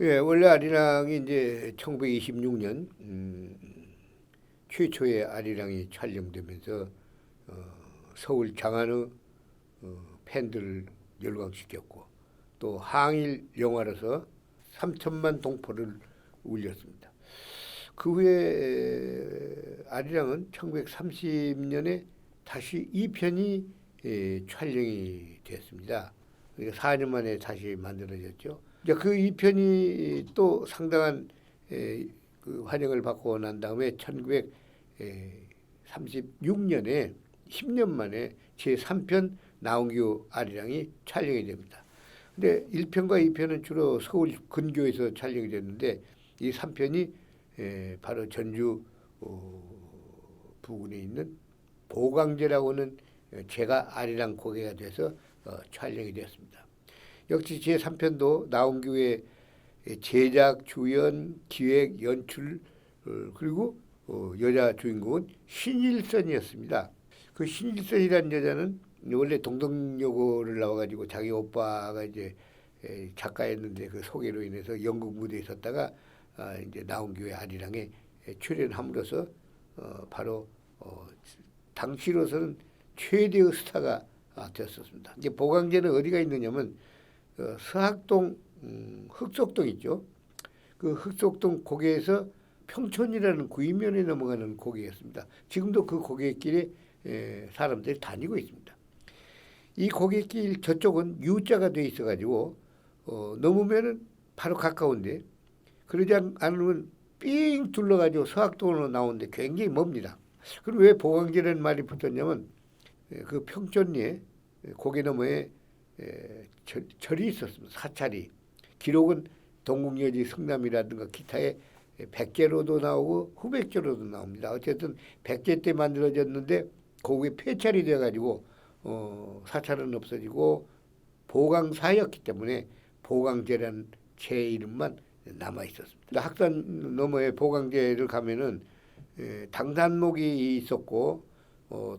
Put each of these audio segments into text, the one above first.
예, 원래 아리랑이 이제 1926년 최초의 아리랑이 촬영되면서 서울 장안의 팬들을 열광시켰고 또 항일 영화로서 3천만 동포를 울렸습니다. 그 후에 아리랑은 1930년에 다시 2편이 촬영이 됐습니다. 그러니까 4년 만에 다시 만들어졌죠. 이제 그 2편이 또 상당한 그 환영을 받고 난 다음에 1936년에 10년 만에 제3편 나온규 아리랑이 촬영이 됩니다. 근데 1편과 2편은 주로 서울 근교에서 촬영이 됐는데 이 3편이 바로 전주 부근에 있는 보강제라고 하는 제가 아리랑 고개가 돼서 촬영이 되었습니다. 역시 제3편도 나온규의 제작, 주연, 기획, 연출 그리고 여자 주인공은 신일선이었습니다. 그 신일선이라는 여자는 원래 동덕여고를 나와가지고 자기 오빠가 이제 작가였는데 그 소개로 인해서 연극 무대에 섰다가 이제 나온규의 아리랑에 출연함으로써 바로 당시로서는 최대의 스타가 되었었습니다. 이제 보강제는 어디가 있느냐면 서학동 흑석동 있죠. 그 흑석동 고개에서 평촌이라는 구이면에 넘어가는 고개였습니다. 지금도 그 고개길에 사람들이 다니고 있습니다. 이 고개길 저쪽은 U자가 돼 있어가지고 넘으면은 바로 가까운데 그러지 않으면 삥 둘러가지고 서학동으로 나오는데 굉장히 멉니다. 그럼 왜 보강제라는 말이 붙었냐면 그 평촌리에 고개 너머에 절이 있었습니다. 사찰이. 기록은 동국여지 성남이라든가 기타의 백제로도 나오고 후백제로도 나옵니다. 어쨌든 백제 때 만들어졌는데 거기에 폐찰이 돼가지고 사찰은 없어지고 보강사였기 때문에 보강제라는 제 이름만 남아 있었습니다. 학산 너머에 보강제를 가면은 당산목이 있었고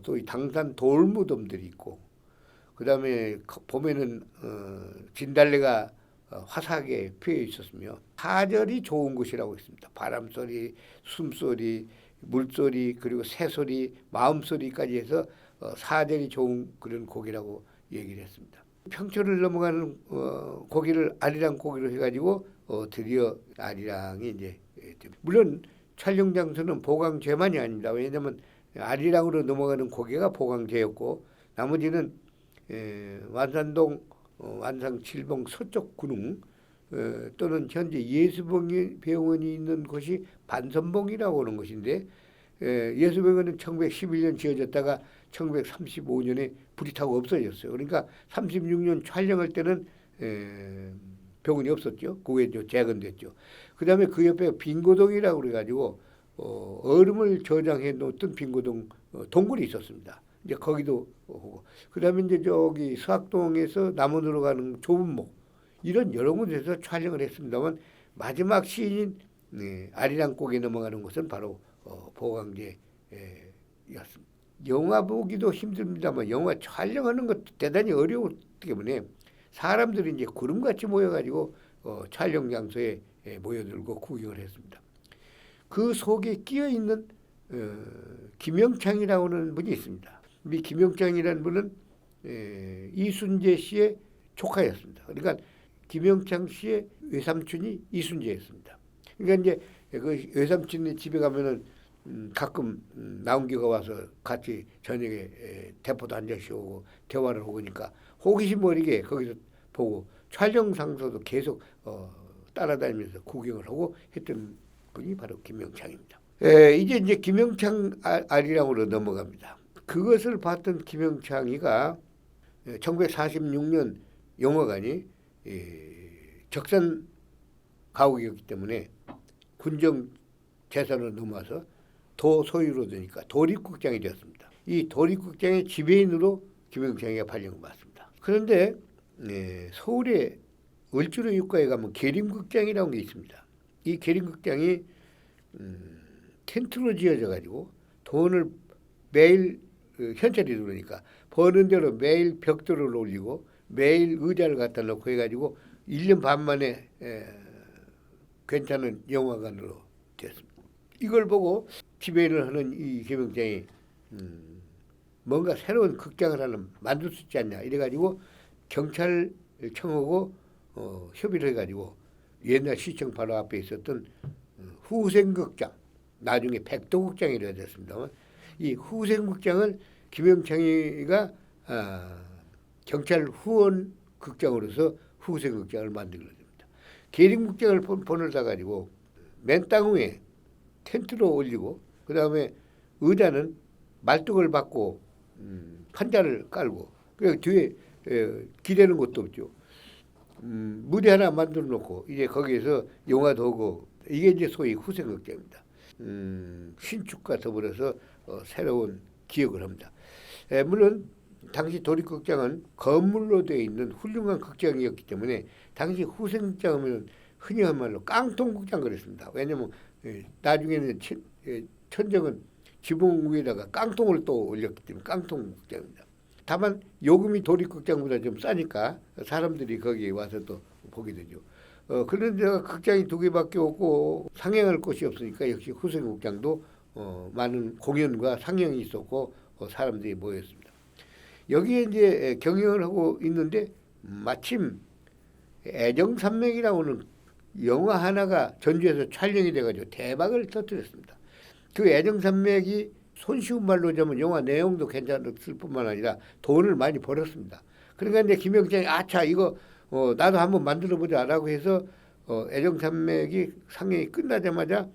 또 이 당산 돌무덤들이 있고 그 다음에 보면은 진달래가 화사하게 피어 있었으며 사절이 좋은 곳이라고 했습니다. 바람소리, 숨소리, 물소리 그리고 새소리, 마음소리까지 해서 사절이 좋은 그런 곡이라고 얘기를 했습니다. 평촌을 넘어가는 고기를 아리랑 고기로 해가지고 드디어 아리랑이 이제 물론 촬영 장소는 보강제만이 아닙니다. 왜냐하면 아리랑으로 넘어가는 고개가 보강제였고 나머지는 완산동 완상 7봉 서쪽 군웅 또는 현재 예수병원이 있는 곳이 반선봉이라고 하는 곳인데 예수병원은 1911년 지어졌다가 1935년에 불이 타고 없어졌어요. 그러니까 36년 촬영할 때는 병원이 없었죠. 그 후에 재건됐죠. 그 다음에 그 옆에 빙고동이라고 그래가지고 얼음을 저장해 놓던 빙고동 동굴이 있었습니다. 이제 거기도 오고 그다음에 이제 저기 서학동에서 남원으로 가는 좁은 목 이런 여러 군데서 촬영을 했습니다만 마지막 시인인 아리랑 고개 넘어가는 곳은 바로 보강제였습니다. 영화 보기도 힘듭니다만 영화 촬영하는 것도 대단히 어려웠기 때문에 사람들이 이제 구름같이 모여가지고 촬영 장소에 모여들고 구경을 했습니다. 그 속에 끼어 있는 김영창이라고 하는 분이 있습니다. 이 김영창이라는 분은 이순재 씨의 조카였습니다. 그러니까 김영창 씨의 외삼촌이 이순재였습니다. 그러니까 이제 그 외삼촌의 집에 가면은 가끔 나온규가 와서 같이 저녁에 대포도 한 잔씩 오고 대화를 하니까 호기심 어리게 거기서 보고 촬영 장소도 계속 따라다니면서 구경을 하고 했던 분이 바로 김영창입니다. 이제 김영창 아리랑으로 넘어갑니다. 그것을 봤던 김영창이가 1946년 영화관이 적산 가옥이었기 때문에 군정 재산으로 넘어와서 도 소유로 되니까 도립국장이 되었습니다. 이 도립국장의 지배인으로 김영창이가 발령을 받습니다. 그런데 서울의 을주로 육가에 가면 계림극장이라는 게 있습니다. 이 계림극장이 텐트로 지어져 가지고 돈을 매일 현찰이 들어오니까 버는 대로 매일 벽돌을 올리고 매일 의자를 갖다 놓고 해가지고 1년 반 만에 괜찮은 영화관으로 됐습니다. 이걸 보고 지배를 하는 이 김영장이 뭔가 새로운 극장을 만들 수 있지 않냐 이래가지고 경찰청하고 협의를 해가지고 옛날 시청 바로 앞에 있었던 후생극장, 나중에 백도극장이라 됐습니다만 이 후생극장을 김영창이가 경찰 후원 극장으로서 후생극장을 만들게 됩니다. 계림극장을 본을 사가지고 맨 땅 위에 텐트로 올리고 그 다음에 의자는 말뚝을 받고 판자를 깔고 그 뒤에 기대는 것도 없죠. 무대 하나 만들어 놓고 이제 거기에서 영화도 하고 이게 이제 소위 후생극장입니다. 신축과 더불어서 새로운 기억을 합니다. 물론 당시 도립극장은 건물로 되어 있는 훌륭한 극장이었기 때문에 당시 후생극장은 흔히 한 말로 깡통극장 그랬습니다. 왜냐하면 나중에는 천정은 지붕 위에다가 깡통을 또 올렸기 때문에 깡통극장입니다. 다만 요금이 도립극장보다 좀 싸니까 사람들이 거기에 와서 또 보게 되죠. 그런데 극장이 2개밖에 없고 상영할 곳이 없으니까 역시 후생극장도 많은 공연과 상영이 있었고 사람들이 모였습니다. 여기에 이제 경영을 하고 있는데 마침 애정산맥이라고는 영화 하나가 전주에서 촬영이 돼가지고 대박을 터뜨렸습니다. 그 애정산맥이 손쉬운 말로 하자면 영화 내용도 괜찮았을 뿐만 아니라 돈을 많이 벌었습니다. 그러니까 이제 김영장이 아차 이거 나도 한번 만들어보자라고 해서 애정산맥이 상영이 끝나자마자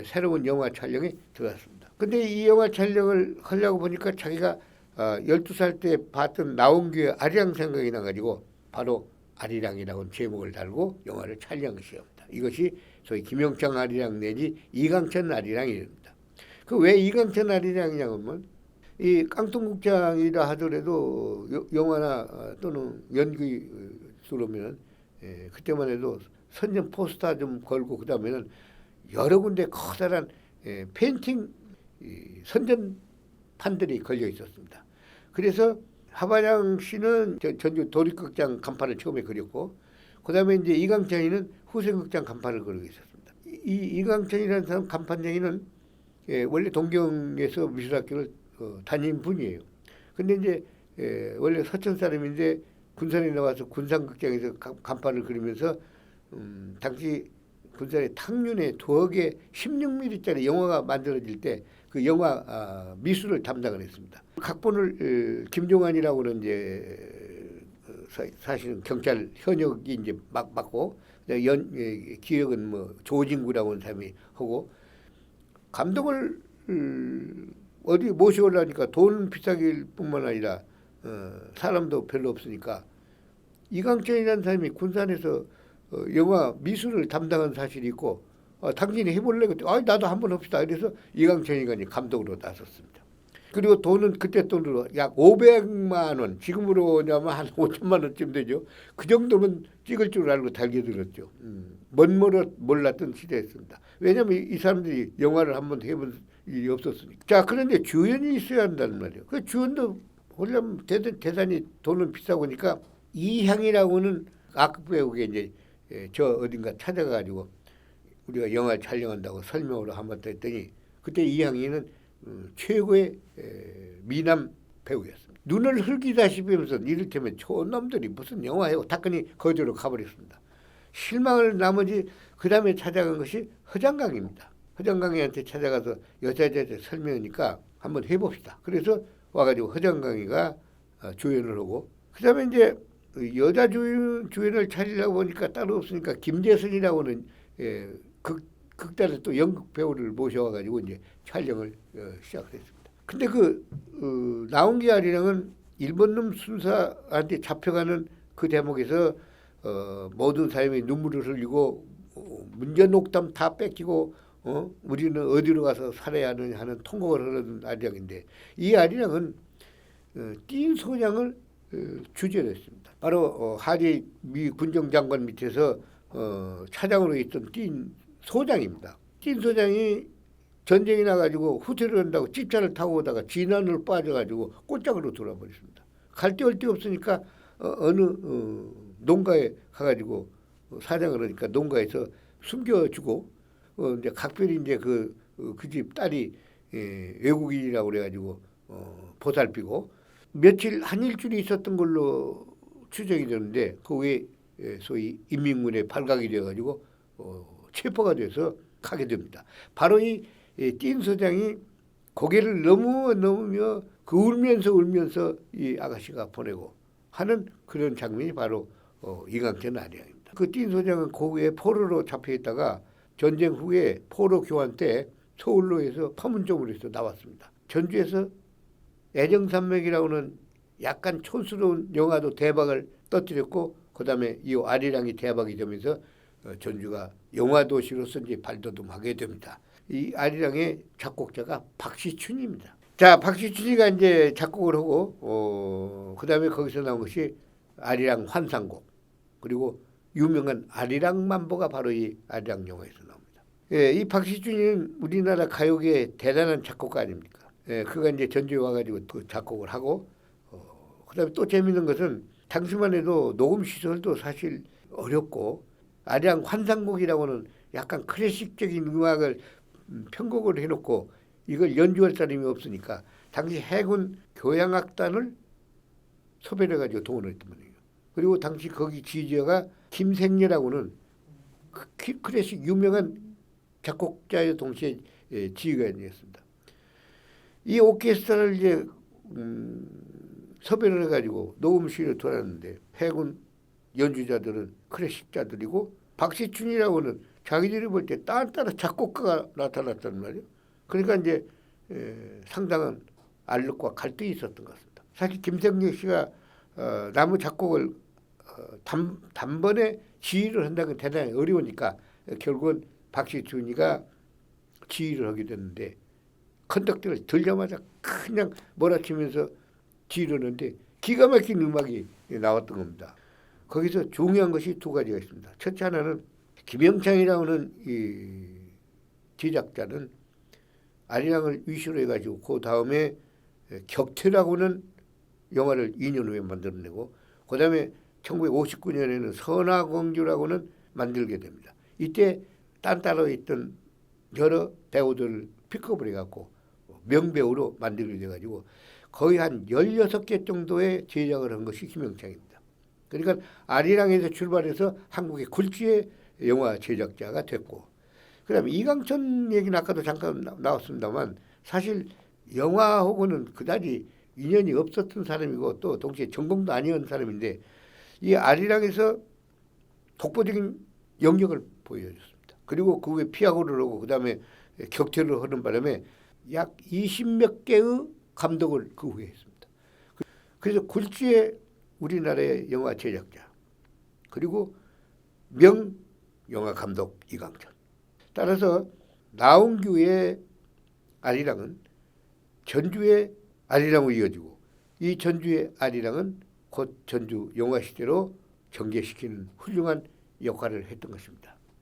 새로운 영화 촬영에 들어갔습니다. 근데 이 영화 촬영을 하려고 보니까 자기가 12살 때 봤던 나온규의 아리랑 생각이 나가지고 바로 아리랑이라고 제목을 달고 영화를 촬영을 시작합니다. 이것이 소위 김영창 아리랑 내지 이강천 아리랑입니다. 그 왜 이강천 아리랑이냐면 이 깡통극장이라 하더라도 영화나 또는 연기수로면 그때만 해도 선전 포스터 좀 걸고 그다음에는 여러 군데 커다란 페인팅 선전판들이 걸려 있었습니다. 그래서 하반양 씨는 전주 도립극장 간판을 처음에 그렸고 그다음에 이제 이강천이는 후생극장 간판을 그리고 있었습니다. 이 이강천이라는 사람 간판쟁이는 원래 동경에서 미술학교를 다닌 분이에요. 근데 이제 원래 서천 사람인데 군산에 나와서 군산극장에서 간판을 그리면서 당시 군산의 탕륜에 2억에 16mm짜리 영화가 만들어질 때 그 영화 미술을 담당을 했습니다. 각본을 김종환이라고는 이제 사실은 경찰 현역이 이제 맡고 기획은 뭐 조진구라고 하는 사람이 하고 감독을 어디 모셔오려니까 돈 비싸길 뿐만 아니라 사람도 별로 없으니까 이강천이라는 사람이 군산에서 영화 미술을 담당한 사실이 있고 당신이 해볼래? 그때 나도 한번 합시다. 그래서 이강천이가 이제 감독으로 나섰습니다. 그리고 돈은 그때 돈으로 약 500만 원, 지금으로 하면 한 5천만 원쯤 되죠. 그 정도면 찍을 줄 알고 달겨들었죠. 뭔 몰랐던 시대였습니다. 왜냐하면 이 사람들이 영화를 한 번도 해본 일이 없었으니까. 자, 그런데 주연이 있어야 한다는 말이에요. 그 주연도 하려면 대단히 돈은 비싸고 하니까 이향이라고는 악극 배우가 이제 저 어딘가 찾아가지고 우리가 영화 촬영한다고 설명을 한번 했더니 그때 이향이는 최고의 미남 배우였습니다. 눈을 흘기다시피 하면서 이를테면 촌놈들이 무슨 영화예요. 탁하니 거기로 가버렸습니다. 실망을 나머지 그 다음에 찾아간 것이 허장강입니다. 허장강이한테 찾아가서 여자한테 설명하니까 한번 해봅시다. 그래서 와가지고 허장강이가 주연을 하고 그 다음에 이제 여자 주연을 찾으려고 보니까 따로 없으니까 김재선이라고는 극단에 또 연극 배우를 모셔와가지고 이제 촬영을 시작했습니다. 근데 나온기 아리랑은 일본 놈 순사한테 잡혀가는 그 대목에서 모든 사람이 눈물을 흘리고 문전옥담 다 뺏기고 우리는 어디로 가서 살아야 하는 통곡을 하는 아리랑인데 이 아리랑은 띈 소장을 주제로 했습니다. 바로 하리 미 군정장관 밑에서 차장으로 있던 띈 소장입니다. 띈 소장이 전쟁이 나가지고 후퇴를 한다고 집차를 타고 오다가 진안으로 빠져가지고 꽃장으로 돌아버렸습니다. 갈 데 올 데 없으니까 어느 농가에 가가지고 사장을 하니까 농가에서 숨겨주고 이제 각별히 이제 그 집 딸이 외국인이라고 그래가지고 보살피고 며칠 한 일주일이 있었던 걸로 추정이 되는데 그 후에 소위 인민군에 발각이 되어가지고 체포가 돼서 가게 됩니다. 바로 띵 소장이 고개를 넘으며 그 울면서 이 아가씨가 보내고 하는 그런 장면이 바로 이강천 아리랑입니다. 그 띵 소장은 그 후에 포로로 잡혀 있다가 전쟁 후에 포로 교환 때 서울로에서 파문점으로 해서 나왔습니다. 전주에서 애정산맥이라고는 약간 촌스러운 영화도 대박을 터뜨렸고 그다음에 이 아리랑이 대박이 되면서 전주가 영화도시로서 이제 발돋움하게 됩니다. 이 아리랑의 작곡자가 박시춘입니다. 자, 박시춘이가 이제 작곡을 하고 그다음에 거기서 나온 것이 아리랑 환상곡 그리고 유명한 아리랑 만보가 바로 이 아리랑 영화에서 나옵니다. 예, 이 박시춘이는 우리나라 가요계의 대단한 작곡가 아닙니까? 예, 그가 이제 전주에 와가지고 또 작곡을 하고 그다음에 또 재밌는 것은 당시만 해도 녹음 시설도 사실 어렵고 아리랑 환상곡이라고는 약간 클래식적인 음악을 편곡을 해놓고 이걸 연주할 사람이 없으니까 당시 해군 교향악단을 섭외를 해가지고 동원을 했단 말이에요. 그리고 당시 거기 지휘자가 김생렬하고는 클래식 유명한 작곡자의 동시에 지휘관이었습니다. 이 오케스트라를 이제 섭외를 해가지고 녹음실에 돌았는데 해군 연주자들은 클래식자들이고 박시춘이라고는 자기들이 볼 때 딴따라 작곡가가 나타났단 말이에요. 그러니까 이제 상당한 알력과 갈등이 있었던 것 같습니다. 사실 김생렬 씨가 나무 작곡을 단번에 지휘를 한다는 건 대단히 어려우니까 결국은 박시춘이가 지휘를 하게 됐는데 컨덕트를 들자마자 그냥 몰아치면서 지휘를 하는데 기가 막힌 음악이 나왔던 겁니다. 거기서 중요한 것이 두 가지가 있습니다. 첫째 하나는 김영창이라는 이 제작자는 아리랑을 위시로 해가지고 그 다음에 격퇴라고는 영화를 2년 후에 만들어내고 그 다음에 1959년에는 선화공주라고는 만들게 됩니다. 이때 딴따로 있던 여러 배우들을 픽업을 해갖고 명배우로 만들게 돼가지고 거의 한 16개 정도의 제작을 한 것이 김영창입니다. 그러니까 아리랑에서 출발해서 한국의 굴지의 영화 제작자가 됐고 그다음에 이강천 얘기는 아까도 잠깐 나왔습니다만 사실 영화하고는 그다지 인연이 없었던 사람이고 또 동시에 전공도 아니었던 사람인데 이 아리랑에서 독보적인 영역을 보여줬습니다. 그리고 그 후에 피아고를 하고 그다음에 격퇴를 하는 바람에 약 20몇 개의 감독을 그 후에 했습니다. 그래서 굴지의 우리나라의 영화 제작자 그리고 명 영화 감독 이강천. 따라서 나홍규의 아리랑은 전주의 아리랑으로 이어지고 이 전주의 아리랑은 곧 전주 영화 시대로 전개시키는 훌륭한 역할을 했던 것입니다.